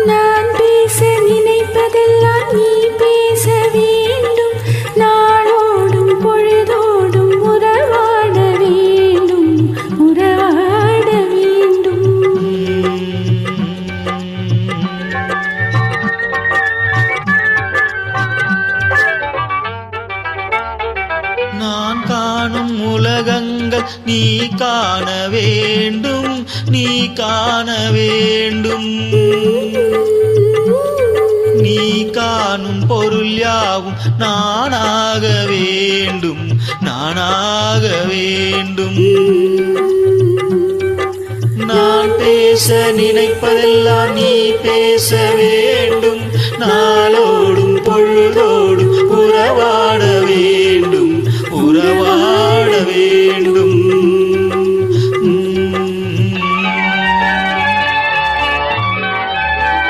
நான் பேச நினைப்பதெல்லாம் நீ பேச வேண்டும். நாளோடும் பொழுதோடும் உறவாட வேண்டும், உறவாட வேண்டும். நான் காணும் உலகங்கள் நீ காண வேண்டும், நீ காண வேண்டும். நீ காணும் பொருள் யாவும் நானாக வேண்டும், நானாக வேண்டும். நான் பேச நினைப்பதெல்லாம் நீ பேச வேண்டும். நான்